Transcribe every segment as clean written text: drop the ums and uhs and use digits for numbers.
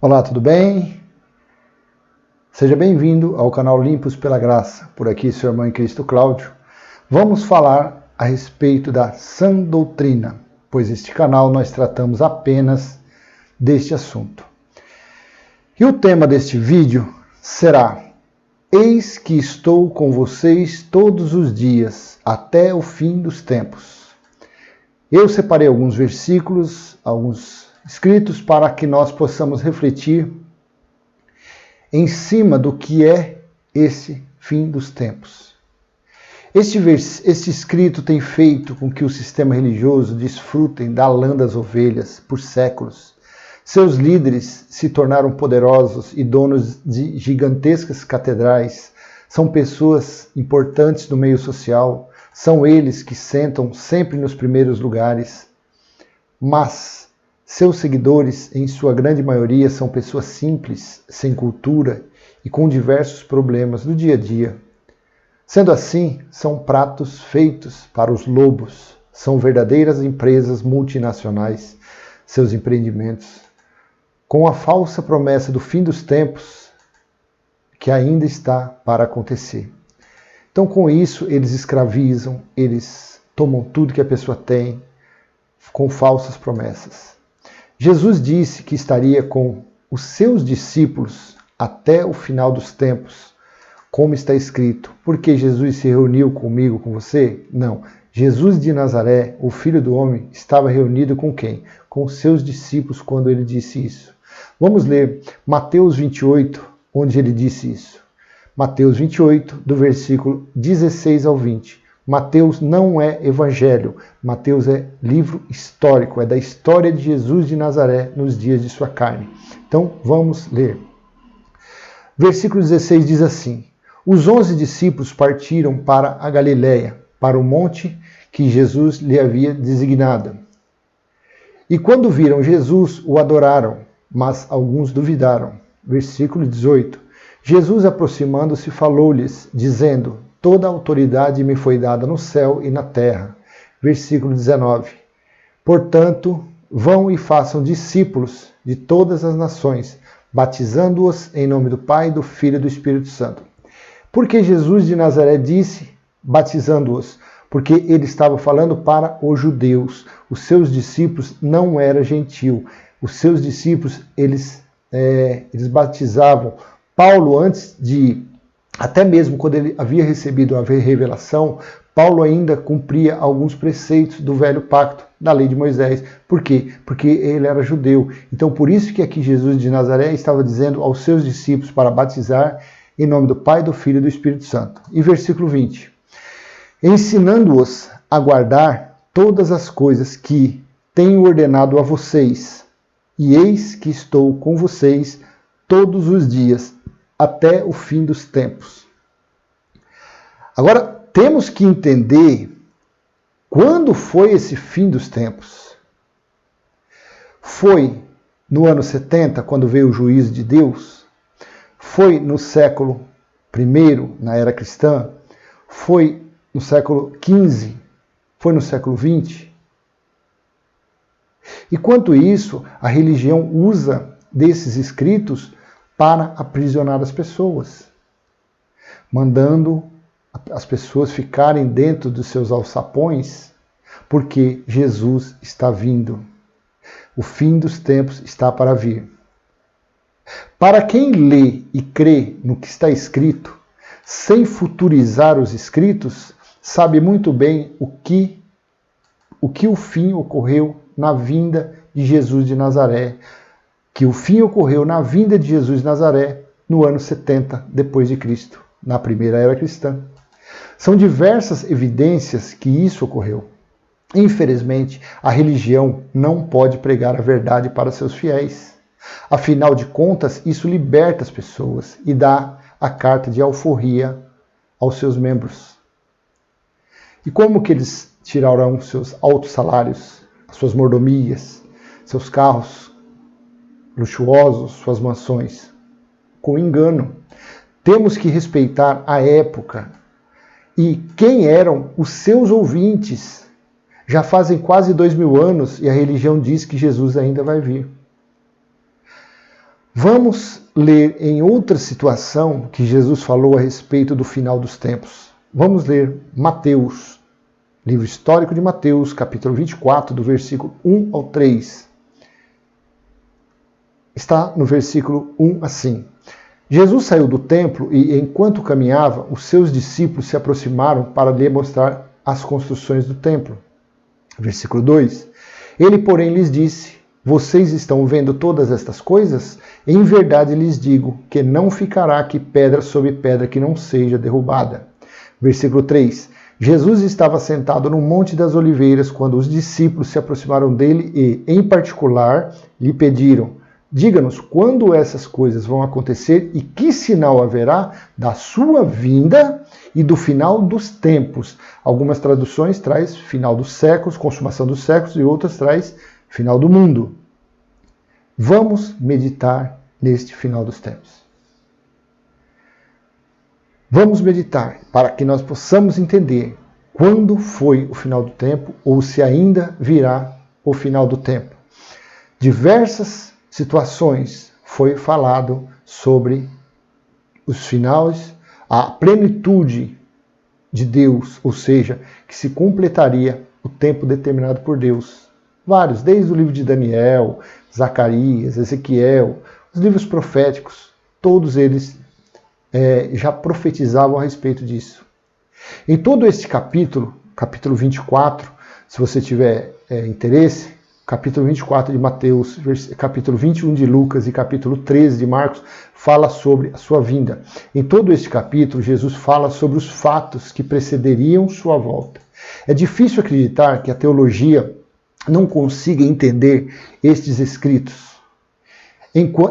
Olá, tudo bem? Seja bem-vindo ao canal Limpos pela Graça. Por aqui, seu irmão em Cristo Cláudio. Vamos falar a respeito da sã doutrina, pois este canal nós tratamos apenas deste assunto. E o tema deste vídeo será: Eis que estou com vocês todos os dias, até o fim dos tempos. Eu separei alguns versículos, alguns escritos, para que nós possamos refletir em cima do que é esse fim dos tempos. Este escrito tem feito com que o sistema religioso desfrutem da lã das ovelhas por séculos. Seus líderes se tornaram poderosos e donos de gigantescas catedrais. São pessoas importantes no meio social. São eles que sentam sempre nos primeiros lugares. Mas seus seguidores, em sua grande maioria, são pessoas simples, sem cultura e com diversos problemas do dia a dia. Sendo assim, são pratos feitos para os lobos. São verdadeiras empresas multinacionais, seus empreendimentos, com a falsa promessa do fim dos tempos que ainda está para acontecer. Então, com isso, eles escravizam, eles tomam tudo que a pessoa tem, com falsas promessas. Jesus disse que estaria com os seus discípulos até o final dos tempos, como está escrito. Porque Jesus se reuniu comigo, com você? Não. Jesus de Nazaré, o Filho do Homem, estava reunido com quem? Com os seus discípulos quando ele disse isso. Vamos ler Mateus 28, onde ele disse isso. Mateus 28, do versículo 16 ao 20. Mateus não é evangelho, Mateus é livro histórico, é da história de Jesus de Nazaré nos dias de sua carne. Então, vamos ler. Versículo 16 diz assim: Os 11 discípulos partiram para a Galiléia, para o monte que Jesus lhe havia designado. E quando viram Jesus, o adoraram, mas alguns duvidaram. Versículo 18. Jesus, aproximando-se, falou-lhes, dizendo: Toda a autoridade me foi dada no céu e na terra. Versículo 19. Portanto, vão e façam discípulos de todas as nações, batizando-os em nome do Pai, do Filho e do Espírito Santo. Porque Jesus de Nazaré disse, batizando-os, porque ele estava falando para os judeus. Os seus discípulos não eram gentil. Os seus discípulos, eles batizavam. Paulo, até mesmo quando ele havia recebido a revelação, Paulo ainda cumpria alguns preceitos do velho pacto, da lei de Moisés. Por quê? Porque ele era judeu. Então, por isso que aqui Jesus de Nazaré estava dizendo aos seus discípulos para batizar em nome do Pai, do Filho e do Espírito Santo. E versículo 20. Ensinando-os a guardar todas as coisas que tenho ordenado a vocês. E eis que estou com vocês todos os dias, até o fim dos tempos. Agora, temos que entender quando foi esse fim dos tempos. Foi no ano 70, quando veio o juízo de Deus? Foi no século I, na era cristã? Foi no século XV? Foi no século XX? Enquanto isso, a religião usa desses escritos para aprisionar as pessoas, mandando as pessoas ficarem dentro dos seus alçapões, porque Jesus está vindo. O fim dos tempos está para vir. Para quem lê e crê no que está escrito, sem futurizar os escritos, sabe muito bem o que o fim ocorreu na vinda de Jesus de Nazaré, que o fim ocorreu na vinda de Jesus de Nazaré no ano 70 depois de Cristo, na primeira era cristã. São diversas evidências que isso ocorreu. Infelizmente, a religião não pode pregar a verdade para seus fiéis. Afinal de contas, isso liberta as pessoas e dá a carta de alforria aos seus membros. E como que eles tirarão seus altos salários, suas mordomias, seus carros luxuosos, suas mansões? Com engano. Temos que respeitar a época e quem eram os seus ouvintes. Já fazem quase 2000 anos e a religião diz que Jesus ainda vai vir. Vamos ler em outra situação que Jesus falou a respeito do final dos tempos. Vamos ler Mateus, livro histórico de Mateus, capítulo 24, do versículo 1 ao 3. Está no versículo 1 assim: Jesus saiu do templo e, enquanto caminhava, os seus discípulos se aproximaram para lhe mostrar as construções do templo. Versículo 2. Ele, porém, lhes disse: vocês estão vendo todas estas coisas? Em verdade lhes digo que não ficará aqui pedra sobre pedra que não seja derrubada. Versículo 3. Jesus estava sentado no Monte das Oliveiras quando os discípulos se aproximaram dele e, em particular, lhe pediram: diga-nos quando essas coisas vão acontecer e que sinal haverá da sua vinda e do final dos tempos. Algumas traduções traz final dos séculos, consumação dos séculos, e outras traz final do mundo. Vamos meditar neste final dos tempos. Vamos meditar para que nós possamos entender quando foi o final do tempo ou se ainda virá o final do tempo. Diversas situações foi falado sobre os finais, a plenitude de Deus, ou seja, que se completaria o tempo determinado por Deus. Vários, desde o livro de Daniel, Zacarias, Ezequiel, os livros proféticos, todos eles já profetizavam a respeito disso. Em todo este capítulo, capítulo 24, se você tiver interesse, capítulo 24 de Mateus, capítulo 21 de Lucas e capítulo 13 de Marcos, fala sobre a sua vinda. Em todo este capítulo, Jesus fala sobre os fatos que precederiam sua volta. É difícil acreditar que a teologia não consiga entender estes escritos.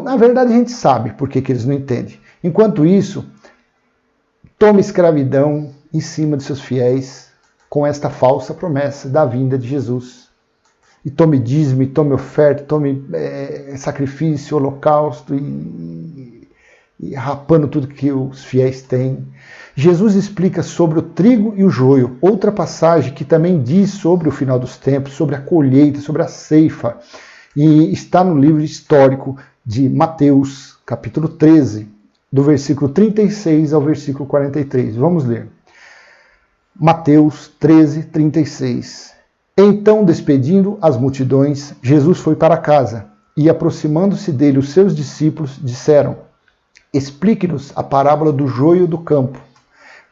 Na verdade, a gente sabe por que eles não entendem. Enquanto isso, toma escravidão em cima de seus fiéis com esta falsa promessa da vinda de Jesus. E tome dízimo, e tome oferta, tome sacrifício, holocausto, e rapando tudo que os fiéis têm. Jesus explica sobre o trigo e o joio, outra passagem que também diz sobre o final dos tempos, sobre a colheita, sobre a ceifa, e está no livro histórico de Mateus, capítulo 13, do versículo 36 ao versículo 43. Vamos ler. Mateus 13, 36. Então, despedindo as multidões, Jesus foi para casa, e aproximando-se dele os seus discípulos disseram: explique-nos a parábola do joio do campo.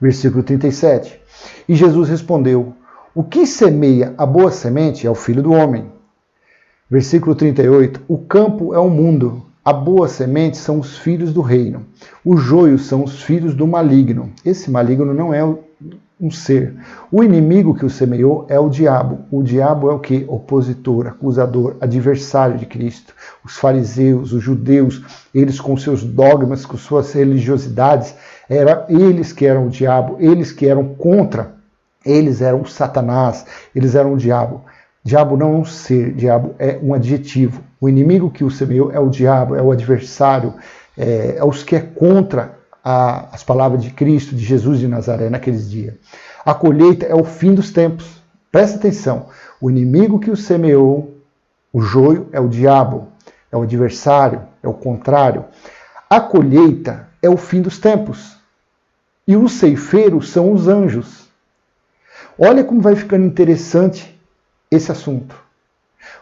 Versículo 37. E Jesus respondeu: o que semeia a boa semente é o Filho do Homem. Versículo 38. O campo é o mundo, a boa semente são os filhos do reino. O joio são os filhos do maligno. Esse maligno não é um ser. O inimigo que o semeou é o diabo. O diabo é o que? Opositor, acusador, adversário de Cristo. Os fariseus, os judeus, eles com seus dogmas, com suas religiosidades, eles que eram o diabo, eles que eram contra, eles eram o Satanás, eles eram o diabo. Diabo não é um ser, diabo é um adjetivo. O inimigo que o semeou é o diabo, é o adversário, é os que é contra as palavras de Cristo, de Jesus de Nazaré naqueles dias. A colheita é o fim dos tempos. Presta atenção. O inimigo que o semeou, o joio, é o diabo, é o adversário, é o contrário. A colheita é o fim dos tempos. E os ceifeiros são os anjos. Olha como vai ficando interessante esse assunto.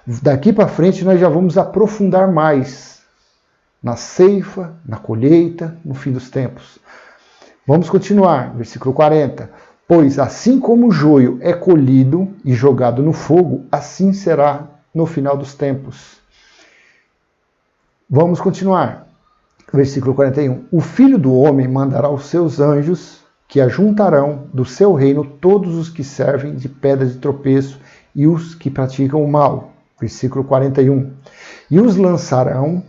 Daqui para frente nós já vamos aprofundar mais na ceifa, na colheita, no fim dos tempos. Vamos continuar, versículo 40. Pois assim como o joio é colhido e jogado no fogo, assim será no final dos tempos. Vamos continuar. Versículo 41. O Filho do Homem mandará os seus anjos, que ajuntarão do seu reino todos os que servem de pedra de tropeço e os que praticam o mal. Versículo 41. E os lançarão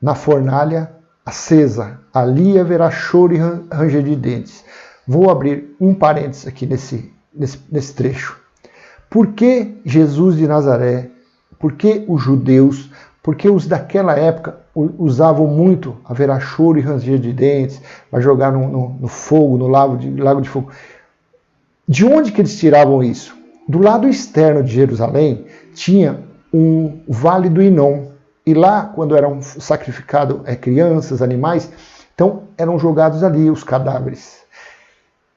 na fornalha acesa. Ali haverá choro e ranger de dentes. Vou abrir um parênteses aqui nesse trecho. Por que Jesus de Nazaré, por que os judeus, por que os daquela época usavam muito haverá choro e ranger de dentes, vai jogar no fogo, no lago de fogo? De onde que eles tiravam isso? Do lado externo de Jerusalém tinha o Vale do Inom. E lá, quando eram sacrificados crianças, animais, então eram jogados ali os cadáveres.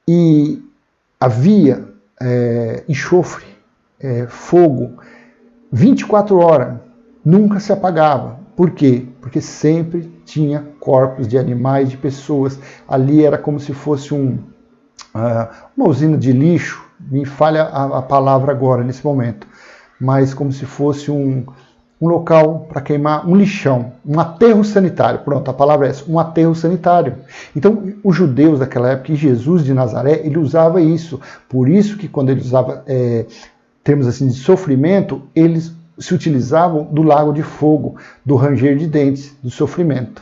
E havia enxofre, fogo, 24 horas, nunca se apagava. Por quê? Porque sempre tinha corpos de animais, de pessoas. Ali era como se fosse uma usina de lixo, me falha a palavra agora, nesse momento, mas como se fosse um local para queimar um lixão, um aterro sanitário. Pronto, a palavra é essa, um aterro sanitário. Então, os judeus daquela época, e Jesus de Nazaré, ele usava isso. Por isso que quando ele usava termos assim de sofrimento, eles se utilizavam do lago de fogo, do ranger de dentes, do sofrimento.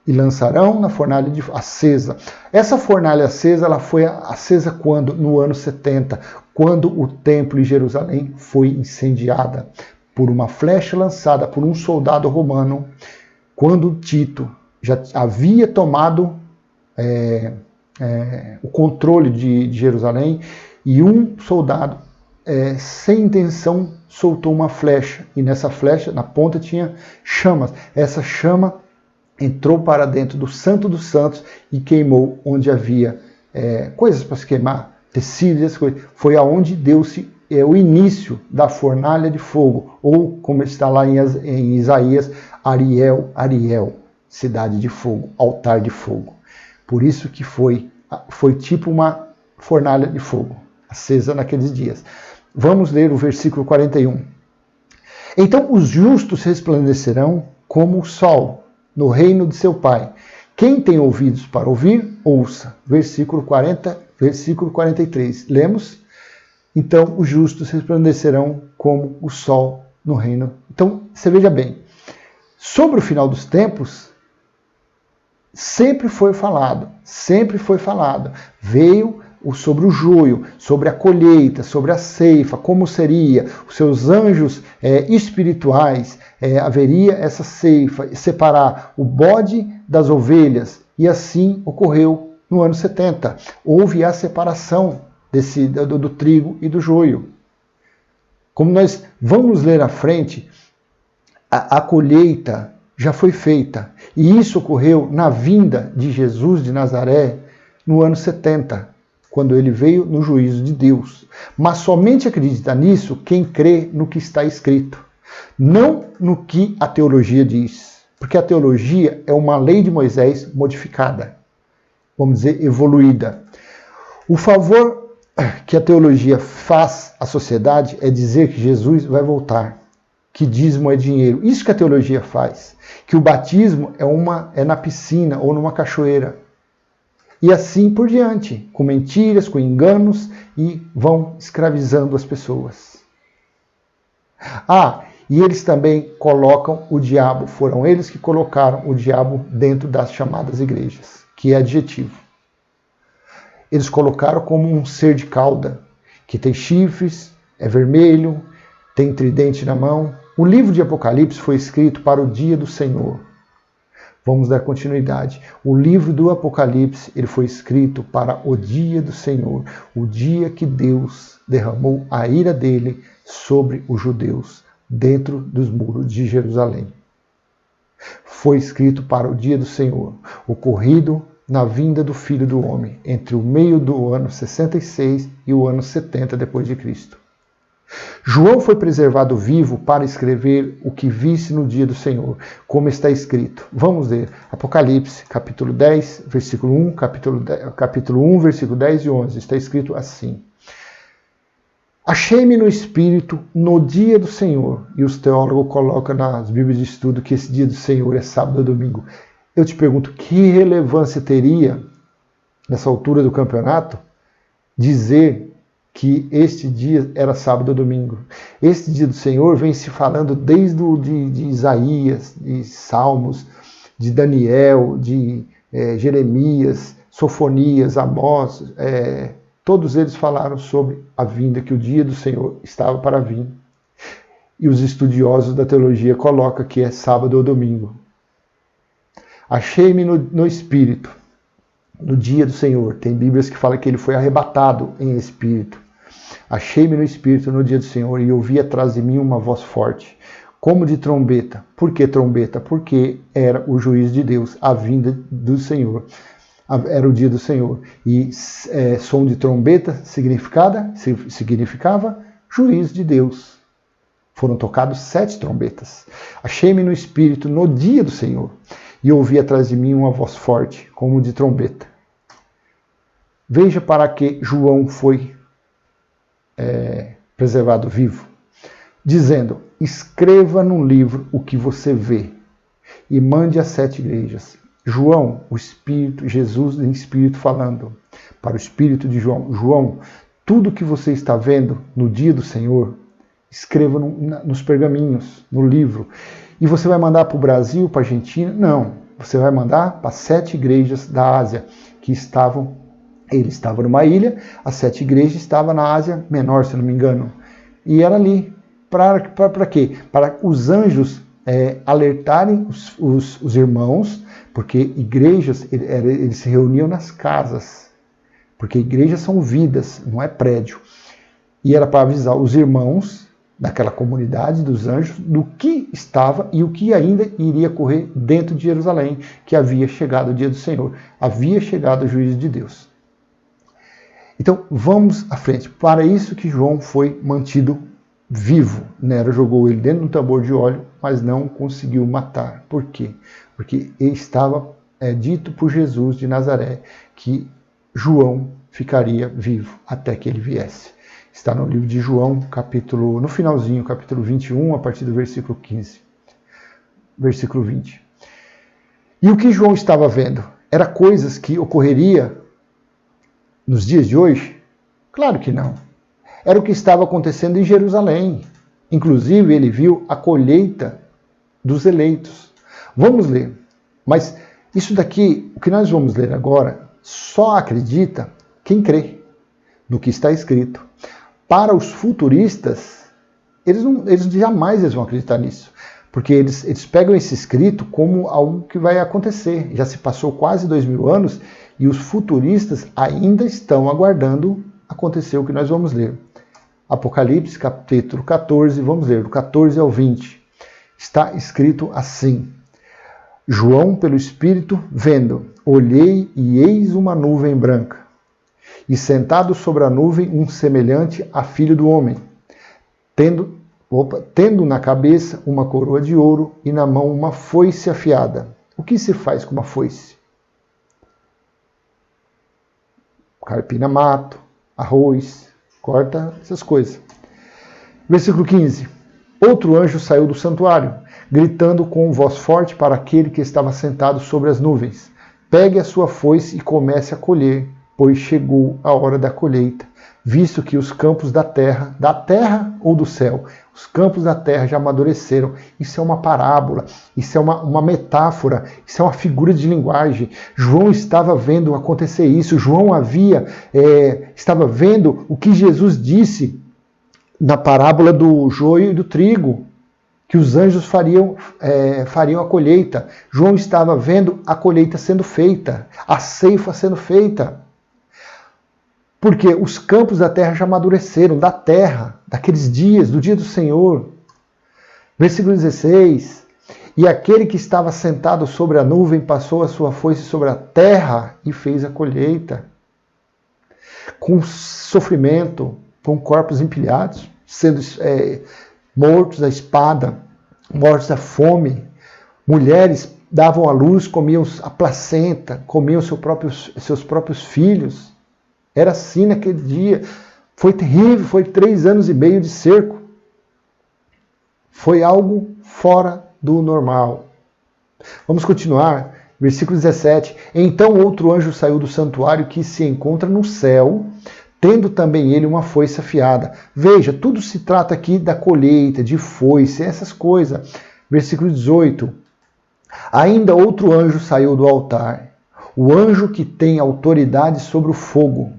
E lançarão na fornalha acesa. Essa fornalha acesa, ela foi acesa quando? No ano 70, quando o templo em Jerusalém foi incendiada por uma flecha lançada por um soldado romano, quando Tito já havia tomado o controle de Jerusalém, e um soldado, sem intenção, soltou uma flecha, e nessa flecha, na ponta, tinha chamas. Essa chama entrou para dentro do Santo dos Santos e queimou onde havia coisas para se queimar, tecidos, coisas. Foi aonde deu-se o início da fornalha de fogo, ou como está lá em Isaías, Ariel, Ariel, cidade de fogo, altar de fogo. Por isso que foi tipo uma fornalha de fogo, acesa naqueles dias. Vamos ler o versículo 41. Então os justos resplandecerão como o sol no reino de seu Pai. Quem tem ouvidos para ouvir, ouça. Versículo 43. Lemos? Então os justos resplandecerão como o sol no reino. Então, você veja bem, sobre o final dos tempos, sempre foi falado. Veio sobre o joio, sobre a colheita, sobre a ceifa, como seria, os seus anjos espirituais, haveria essa ceifa, separar o bode das ovelhas, e assim ocorreu no ano 70. Houve a separação do trigo e do joio. Como nós vamos ler à frente, a colheita já foi feita, e isso ocorreu na vinda de Jesus de Nazaré no ano 70, quando ele veio no juízo de Deus. Mas somente acredita nisso quem crê no que está escrito, não no que a teologia diz, porque a teologia é uma lei de Moisés modificada, vamos dizer, evoluída. O favor que a teologia faz à sociedade é dizer que Jesus vai voltar, que dízimo é dinheiro. Isso que a teologia faz, que o batismo é na piscina ou numa cachoeira. E assim por diante, com mentiras, com enganos, e vão escravizando as pessoas. E eles também colocam o diabo, foram eles que colocaram o diabo dentro das chamadas igrejas, que é adjetivo. Eles colocaram como um ser de cauda, que tem chifres, é vermelho, tem tridente na mão. O livro de Apocalipse foi escrito para o dia do Senhor. Vamos dar continuidade. O livro do Apocalipse, ele foi escrito para o dia do Senhor, o dia que Deus derramou a ira dele sobre os judeus, dentro dos muros de Jerusalém. Foi escrito para o dia do Senhor, ocorrido na vinda do Filho do Homem, entre o meio do ano 66 e o ano 70 depois de Cristo. João foi preservado vivo para escrever o que visse no dia do Senhor, como está escrito. Vamos ler Apocalipse, capítulo 10, versículo 1, capítulo 1, versículo 10 e 11. Está escrito assim: Achei-me no Espírito no dia do Senhor. E os teólogos colocam nas Bíblias de estudo que esse dia do Senhor é sábado ou domingo. Eu te pergunto, que relevância teria, nessa altura do campeonato, dizer que este dia era sábado ou domingo? Este dia do Senhor vem se falando desde de Isaías, de Salmos, de Daniel, de Jeremias, Sofonias, Amós. Todos eles falaram sobre a vinda, que o dia do Senhor estava para vir. E os estudiosos da teologia colocam que é sábado ou domingo. Achei-me no Espírito, no dia do Senhor. Tem Bíblias que falam que ele foi arrebatado em Espírito. Achei-me no Espírito no dia do Senhor, e ouvi atrás de mim uma voz forte, como de trombeta. Por que trombeta? Porque era o juízo de Deus, a vinda do Senhor. Era o dia do Senhor. E som de trombeta significava juízo de Deus. Foram tocados 7 trombetas. Achei-me no Espírito no dia do Senhor, e ouvi atrás de mim uma voz forte, como de trombeta. Veja para que João foi preservado vivo, dizendo: escreva num livro o que você vê e mande às 7 igrejas. João, o Espírito, Jesus em Espírito falando para o Espírito de João. João, tudo que você está vendo no dia do Senhor, escreva nos pergaminhos, no livro. E você vai mandar para o Brasil, para a Argentina? Não. Você vai mandar para 7 igrejas da Ásia que estavam. Ele estava numa ilha, as 7 igrejas estavam na Ásia Menor, se não me engano. E era ali. Para quê? Para os anjos alertarem os irmãos, porque igrejas, eles se reuniam nas casas. Porque igrejas são vidas, não é prédio. E era para avisar os irmãos daquela comunidade dos anjos do que estava e o que ainda iria ocorrer dentro de Jerusalém, que havia chegado o dia do Senhor, havia chegado o juízo de Deus. Então vamos à frente. Para isso que João foi mantido vivo. Nero jogou ele dentro de um tambor de óleo, mas não conseguiu matar. Por quê? Porque ele estava dito por Jesus de Nazaré que João ficaria vivo até que ele viesse. Está no livro de João, no finalzinho, capítulo 21, a partir do versículo 15. Versículo 20. E o que João estava vendo? Era coisas que ocorreria nos dias de hoje? Claro que não. Era o que estava acontecendo em Jerusalém. Inclusive, ele viu a colheita dos eleitos. Vamos ler. Mas isso daqui, o que nós vamos ler agora, só acredita quem crê no que está escrito. Para os futuristas, eles jamais vão acreditar nisso. Porque eles pegam esse escrito como algo que vai acontecer. Já se passou quase 2000 anos e os futuristas ainda estão aguardando acontecer o que nós vamos ler. Apocalipse, capítulo 14, vamos ler, do 14 ao 20. Está escrito assim: João, pelo Espírito, vendo, olhei e eis uma nuvem branca, e sentado sobre a nuvem um semelhante a filho do homem, tendo na cabeça uma coroa de ouro e na mão uma foice afiada. O que se faz com uma foice? Carpina mato, arroz, corta essas coisas. Versículo 15. Outro anjo saiu do santuário, gritando com voz forte para aquele que estava sentado sobre as nuvens: pegue a sua foice e comece a colher, pois chegou a hora da colheita, visto que os campos da terra ou do céu, os campos da terra já amadureceram. Isso é uma parábola, isso é uma metáfora, isso é uma figura de linguagem. João estava vendo acontecer isso, João estava vendo o que Jesus disse na parábola do joio e do trigo, que os anjos fariam a colheita. João estava vendo a colheita sendo feita, a ceifa sendo feita. Porque os campos da terra já amadureceram, da terra, daqueles dias, do dia do Senhor. Versículo 16. E aquele que estava sentado sobre a nuvem passou a sua foice sobre a terra e fez a colheita. Com sofrimento, com corpos empilhados, sendo mortos à espada, mortos à fome. Mulheres davam à luz, comiam a placenta, comiam seus próprios filhos. Era assim naquele dia. Foi terrível, foi 3 anos e meio de cerco. Foi algo fora do normal. Vamos continuar. Versículo 17. Então outro anjo saiu do santuário que se encontra no céu, tendo também ele uma foice afiada. Veja, tudo se trata aqui da colheita, de foice, essas coisas. Versículo 18. Ainda outro anjo saiu do altar, o anjo que tem autoridade sobre o fogo,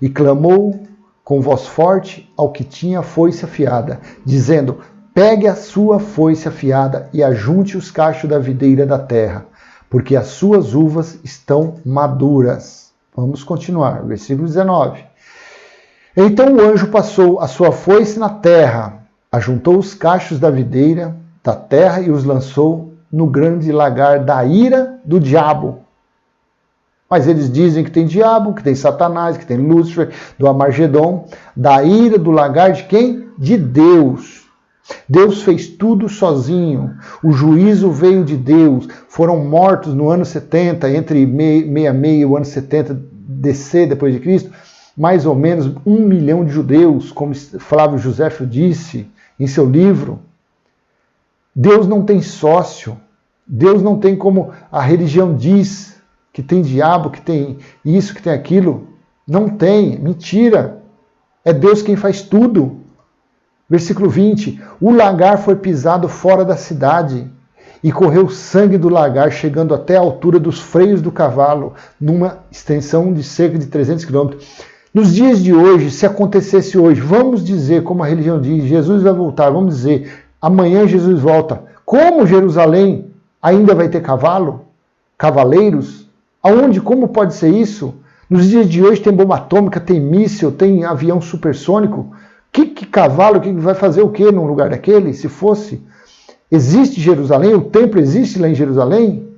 e clamou com voz forte ao que tinha a foice afiada, dizendo: pegue a sua foice afiada e ajunte os cachos da videira da terra, porque as suas uvas estão maduras. Vamos continuar, versículo 19. Então o anjo passou a sua foice na terra, ajuntou os cachos da videira da terra e os lançou no grande lagar da ira do diabo. Mas eles dizem que tem diabo, que tem Satanás, que tem Lúcifer, do Amargedon, da ira do lagar de quem? De Deus. Deus fez tudo sozinho. O juízo veio de Deus. Foram mortos no ano 70, entre 66 e o ano 70 DC depois de Cristo, mais ou menos 1 milhão de judeus, como Flávio Joséfo disse em seu livro. Deus não tem sócio. Deus não tem, como a religião diz, que tem diabo, que tem isso, que tem aquilo. Não tem. Mentira. É Deus quem faz tudo. Versículo 20. O lagar foi pisado fora da cidade e correu sangue do lagar, chegando até a altura dos freios do cavalo, numa extensão de cerca de 300 quilômetros. Nos dias de hoje, se acontecesse hoje, vamos dizer, como a religião diz, Jesus vai voltar, vamos dizer, amanhã Jesus volta. Como Jerusalém ainda vai ter cavalo? Cavaleiros? Aonde? Como pode ser isso? Nos dias de hoje tem bomba atômica, tem míssil, tem avião supersônico. Que cavalo, que vai fazer o que num lugar daquele, se fosse? Existe Jerusalém? O templo existe lá em Jerusalém?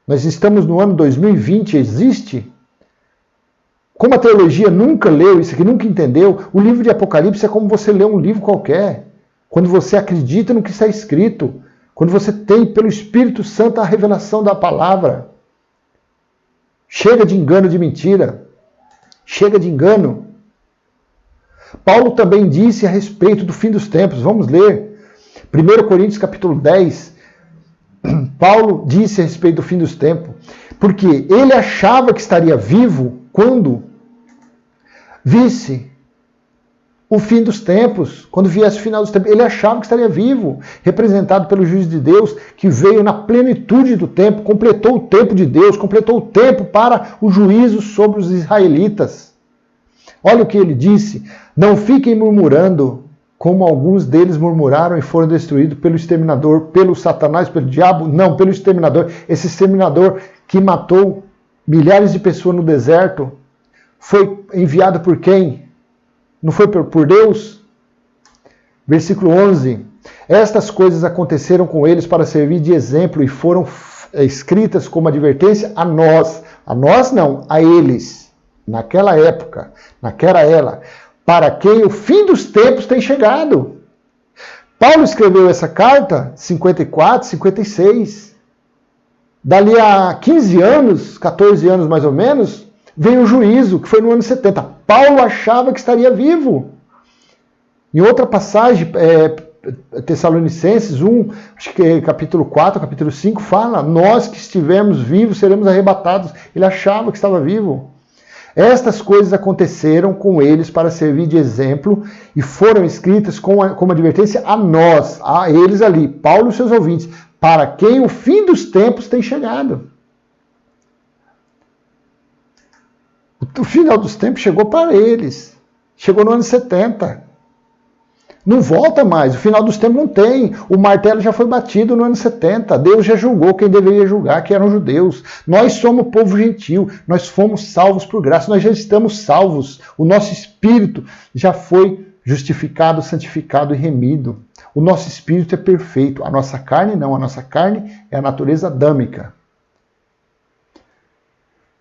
Nós estamos no ano 2020, existe? Como a teologia nunca leu isso aqui, nunca entendeu, o livro de Apocalipse é como você lê um livro qualquer. Quando você acredita no que está escrito, quando você tem pelo Espírito Santo a revelação da palavra. Chega de engano, de mentira. Chega de engano. Paulo também disse a respeito do fim dos tempos. Vamos ler. 1 Coríntios capítulo 10. Paulo disse a respeito do fim dos tempos. Porque ele achava que estaria vivo quando visse o fim dos tempos, quando viesse o final dos tempos. Ele achava que estaria vivo, representado pelo juiz de Deus, que veio na plenitude do tempo, completou o tempo de Deus, completou o tempo para o juízo sobre os israelitas. Olha o que ele disse: não fiquem murmurando, como alguns deles murmuraram e foram destruídos pelo exterminador, pelo Satanás, pelo diabo, não, pelo exterminador. Esse exterminador que matou milhares de pessoas no deserto, foi enviado por quem? Não foi por Deus? Versículo 11. Estas coisas aconteceram com eles para servir de exemplo e foram escritas como advertência a nós. A nós não, a eles. Naquela época, naquela era, para quem o fim dos tempos tem chegado. Paulo escreveu essa carta 54, 56. Dali a 15 anos, 14 anos mais ou menos, veio o juízo, que foi no ano 70. Paulo achava que estaria vivo. Em outra passagem, Tessalonicenses 1, acho que é capítulo 4, capítulo 5, fala: nós que estivermos vivos seremos arrebatados. Ele achava que estava vivo. Estas coisas aconteceram com eles para servir de exemplo e foram escritas como advertência a nós, a eles ali, Paulo e seus ouvintes, para quem o fim dos tempos tem chegado. O final dos tempos chegou para eles. Chegou no ano 70. Não volta mais. O final dos tempos não tem. O martelo já foi batido no ano 70. Deus já julgou quem deveria julgar, que eram judeus. Nós somos povo gentil. Nós fomos salvos por graça. Nós já estamos salvos. O nosso espírito já foi justificado, santificado e remido. O nosso espírito é perfeito. A nossa carne não. A nossa carne é a natureza adâmica.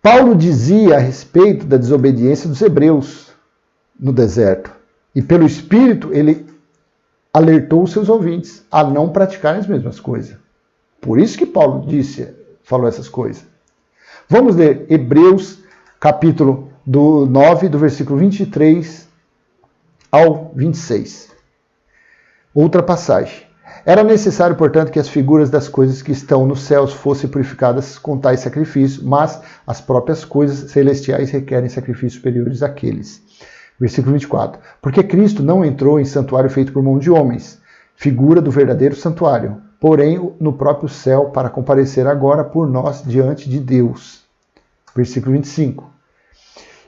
Paulo dizia a respeito da desobediência dos hebreus no deserto. E pelo Espírito ele alertou os seus ouvintes a não praticarem as mesmas coisas. Por isso que Paulo falou essas coisas. Vamos ler Hebreus capítulo 9, do versículo 23 ao 26. Outra passagem. Era necessário, portanto, que as figuras das coisas que estão nos céus fossem purificadas com tais sacrifícios, mas as próprias coisas celestiais requerem sacrifícios superiores àqueles. Versículo 24. Porque Cristo não entrou em santuário feito por mão de homens, figura do verdadeiro santuário, porém no próprio céu, para comparecer agora por nós diante de Deus. Versículo 25.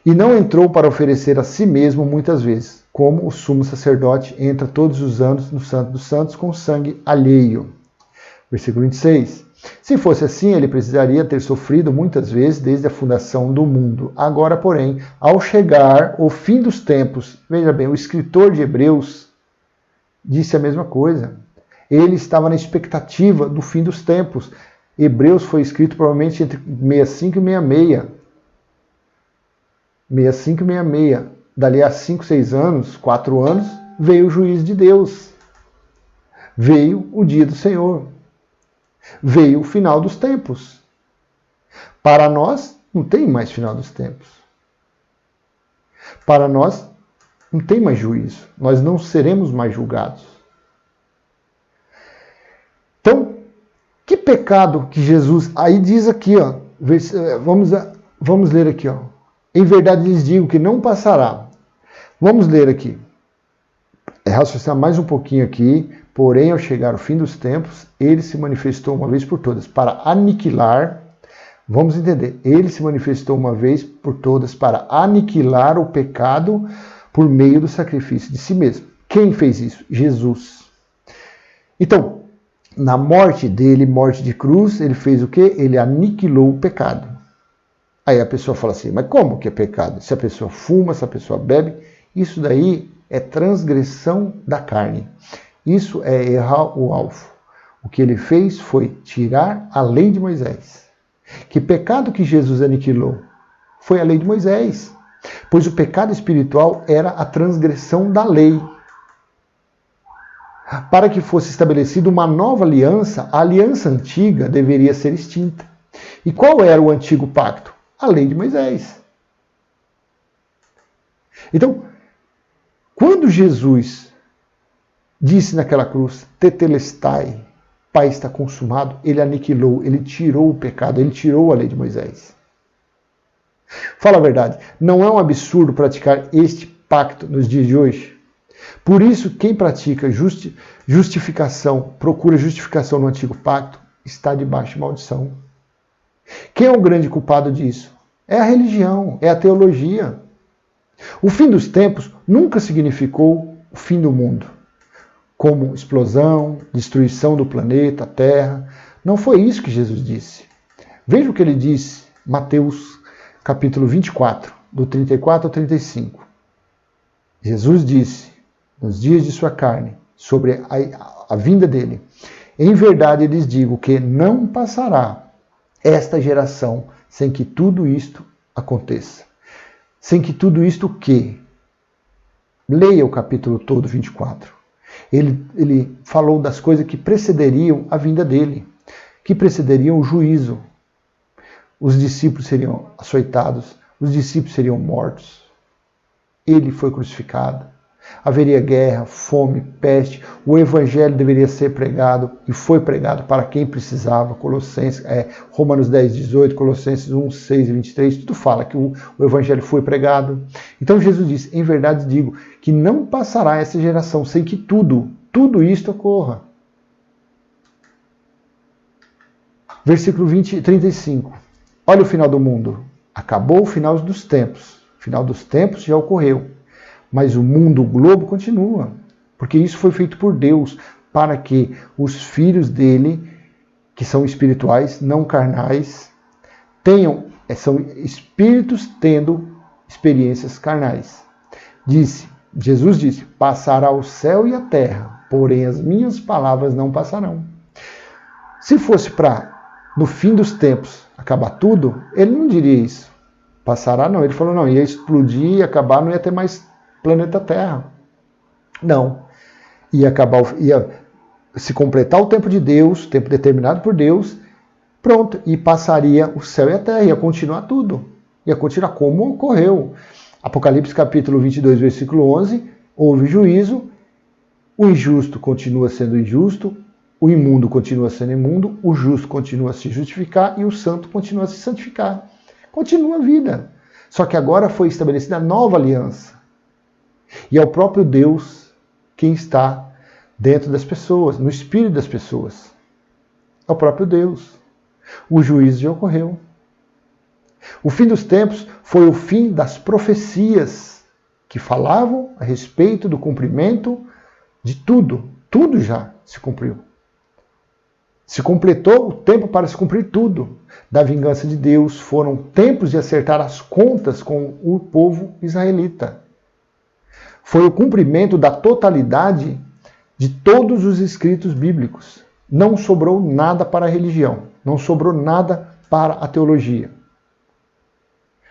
E não entrou para oferecer a si mesmo muitas vezes, como o sumo sacerdote entra todos os anos no Santo dos Santos com sangue alheio. Versículo 26. Se fosse assim, ele precisaria ter sofrido muitas vezes desde a fundação do mundo. Agora, porém, ao chegar o fim dos tempos, veja bem, o escritor de Hebreus disse a mesma coisa. Ele estava na expectativa do fim dos tempos. Hebreus foi escrito provavelmente entre 65 e 66. 65 e 66. Dali a 5, 6 anos, 4 anos, veio o juízo de Deus. Veio o dia do Senhor. Veio o final dos tempos. Para nós, não tem mais final dos tempos. Para nós, não tem mais juízo. Nós não seremos mais julgados. Então, que pecado que Jesus... Aí diz aqui, ó, vamos ler aqui, ó. Em verdade lhes digo que não passará. Vamos ler aqui. Raciocinar mais um pouquinho aqui. Porém, ao chegar o fim dos tempos, ele se manifestou uma vez por todas para aniquilar. Vamos entender. Ele se manifestou uma vez por todas para aniquilar o pecado por meio do sacrifício de si mesmo. Quem fez isso? Jesus. Então, na morte dele, morte de cruz, ele fez o quê? Ele aniquilou o pecado. Aí a pessoa fala assim, mas como que é pecado? Se a pessoa fuma, se a pessoa bebe, isso daí é transgressão da carne. Isso é errar o alvo. O que ele fez foi tirar a lei de Moisés. Que pecado que Jesus aniquilou? Foi a lei de Moisés. Pois o pecado espiritual era a transgressão da lei. Para que fosse estabelecida uma nova aliança, a aliança antiga deveria ser extinta. E qual era o antigo pacto? A lei de Moisés. Então, quando Jesus disse naquela cruz, tetelestai, Pai, está consumado, ele aniquilou, ele tirou o pecado, ele tirou a lei de Moisés. Fala a verdade, não é um absurdo praticar este pacto nos dias de hoje? Por isso, quem pratica justificação, procura justificação no antigo pacto, está debaixo de maldição. Quem é o grande culpado disso? É a religião, é a teologia. O fim dos tempos nunca significou o fim do mundo, como explosão, destruição do planeta, Terra. Não foi isso que Jesus disse. Veja o que ele disse, Mateus capítulo 24, do 34 ao 35. Jesus disse, nos dias de sua carne, sobre a vinda dele, em verdade lhes digo que não passará esta geração sem que tudo isto aconteça. Sem que tudo isto o quê? Leia o capítulo todo, 24. Ele falou das coisas que precederiam a vinda dele, que precederiam o juízo. Os discípulos seriam açoitados, os discípulos seriam mortos. Ele foi crucificado. Haveria guerra, fome, peste. O evangelho deveria ser pregado e foi pregado para quem precisava. Romanos 10, 18, Colossenses 1, 6 e 23, tudo fala que o evangelho foi pregado. Então Jesus disse, em verdade digo, que não passará essa geração sem que tudo isto ocorra. Versículo 35. Olha o final do mundo. Acabou o final dos tempos. O final dos tempos já ocorreu. Mas o mundo, o globo, continua. Porque isso foi feito por Deus, para que os filhos dele, que são espirituais, não carnais, são espíritos tendo experiências carnais. Jesus disse, passará o céu e a terra, porém as minhas palavras não passarão. Se fosse para, no fim dos tempos, acabar tudo, ele não diria isso. Passará não, ele falou não, ia explodir, ia acabar, não ia ter mais planeta Terra. Não. Ia se completar o tempo de Deus, o tempo determinado por Deus, pronto, e passaria o céu e a terra, ia continuar tudo. Ia continuar como ocorreu. Apocalipse capítulo 22, versículo 11, houve juízo, o injusto continua sendo injusto, o imundo continua sendo imundo, o justo continua a se justificar e o santo continua a se santificar. Continua a vida. Só que agora foi estabelecida a nova aliança. E é o próprio Deus quem está dentro das pessoas, no espírito das pessoas. É o próprio Deus. O juízo já ocorreu. O fim dos tempos foi o fim das profecias que falavam a respeito do cumprimento de tudo. Tudo já se cumpriu. Se completou o tempo para se cumprir tudo. Da vingança de Deus foram tempos de acertar as contas com o povo israelita. Foi o cumprimento da totalidade de todos os escritos bíblicos. Não sobrou nada para a religião, não sobrou nada para a teologia.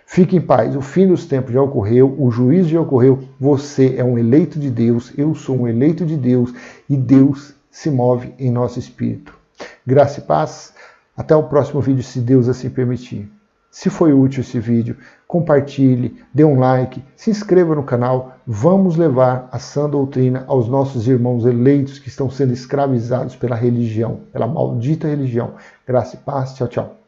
Fique em paz, o fim dos tempos já ocorreu, o juízo já ocorreu, você é um eleito de Deus, eu sou um eleito de Deus e Deus se move em nosso espírito. Graça e paz, até o próximo vídeo, se Deus assim permitir. Se foi útil esse vídeo, compartilhe, dê um like, se inscreva no canal, vamos levar a sã doutrina aos nossos irmãos eleitos que estão sendo escravizados pela religião, pela maldita religião. Graça e paz, tchau, tchau.